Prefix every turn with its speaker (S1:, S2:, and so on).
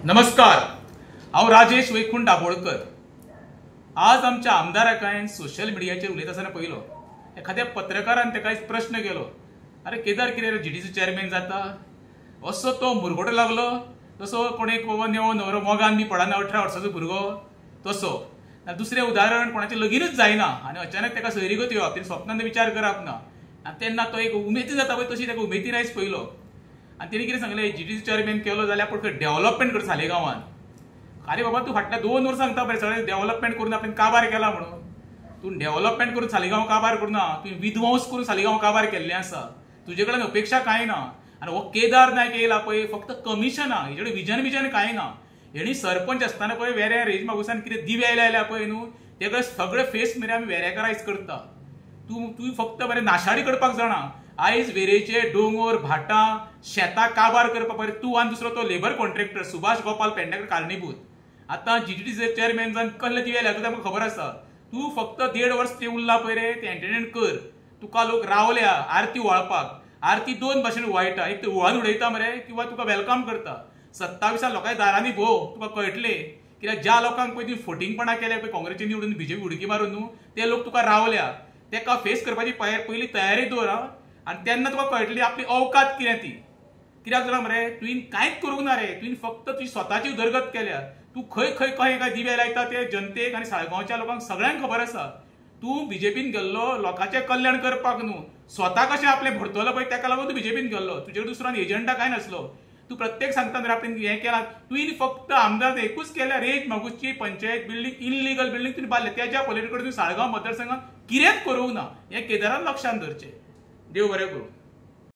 S1: नमस्कार, हांव राजेश वैकुंठ दाबोळकर। आज आमच्या आमदाराकायन सोशल मिडियाचेर उलयता आसतना पयलो एखाद्या पत्रकारान ताका एक प्रश्न केलो, अरे केदार कितें जीडीसी चेअरमॅन जाता असो तो मुरगोडो लागलो तसो कोण एक नेवो न्हवरो मोगान बी पडना 18 वर्साचो भुरगो तसो। दुसरें उदाहरण कोणाचें लगीनच जायना आनी अचानक ताका सोयरीगत येवप, तेणी स्वप्नांत विचार करप ना आनी तेन्ना तो एक उमेदी जाता पळय तशी ताका उमेदीन आयज पयलो। आनी तेणी कितें सांगलें, जीडीसी चेअरमॅन केलो जाल्यार पण खंय डेव्हलपमेंट कर सालेगांवान। अरे बाबा, तूं फाटल्या 2 वर्सां सांगता पळय सगळें डेव्हलपमेंट करून आपणें काबार केला म्हणून। तूं डेव्हलपमेंट करून सालेगांव काबार करुना, तुवें विध्वंस करून सालेगांव काबार केल्लें आसा। तुजे कडेन अपेक्षा कांय ना। आनी हो केदार नायक येयला पळय फक्त कमिशनां, हेजे कडेन विजन कांय ना। हेणी सरपंच आसतना पळय वेऱ्या रेज मागुसान कितें दिवे लायल्या पळय न्हू, तेका सगळे फेस मेरे आमी वेरेकारायज करता। तूं फक्त बरें नाशाडी करपाक जाणा। आयज वेरेचे दोंगर भाटां शेतां काबार करपाक पळय तूं आनी दुसरो तो लेबर कॉन्ट्रॅक्टर सुभाष गोपाल पेडणेकर कारणीभूत। आतां जीडीसी चेअरमॅन जावन कसले दिवे लायता तें म्हाका खबर आसा। तूं फक्त 1.5 वर्स ते उरला पळय रे, ते एंटरटेन कर। तुका लोक रावल्या आरती वळपाक। आरती 2 भाशेन वळटा, एक तर वळून उडयता मरे किंवा तुका वेलकम करता। 27 लोकांच्या दारांनी भोव, तुका कळटलें कित्याक ज्या लोकांक पळय तुवें फोटिंगपणां केल्या पळय काँग्रेसीन निवडून बीजेपी उडकी मारून न्हू, ते लोक तुका रावल्या। तेका फेस करपाची पयली तयारी दवर आनी तेन्ना तुका कळटली आपली औकात कितें ती। कित्याक जाणां मरे, तुवें कांयच करूंक ना रे, तुवें फक्त तुजी स्वताची उदरगत केल्या। तूं खंय खंय काय दिवे लायता ते जनतेक आनी साळगांवच्या लोकांक सगळ्यांक खबर आसा। तूं बीजेपीन गेल्लो लोकांचें कल्याण करपाक न्हू, स्वता कशें आपलें भरतलो पळय ताका लागून तूं बीजेपीन गेल्लो। तुजे कडेन दुसरो एजंडा कांय नासलो। तूं प्रत्येक सांगता रे आपणें हें केलां, तुवें फक्त आमदार एकूच केल्या, रेज मागुची पंचायत बिल्डींग इनलिगल बिल्डींग तुवें बांदल्या, तेज्या पलीकडे तुवें साळगांव मतदारसंघात कितेंच करूंक ना। हें केदारान लक्षांत धरचें। देव बरें करूं।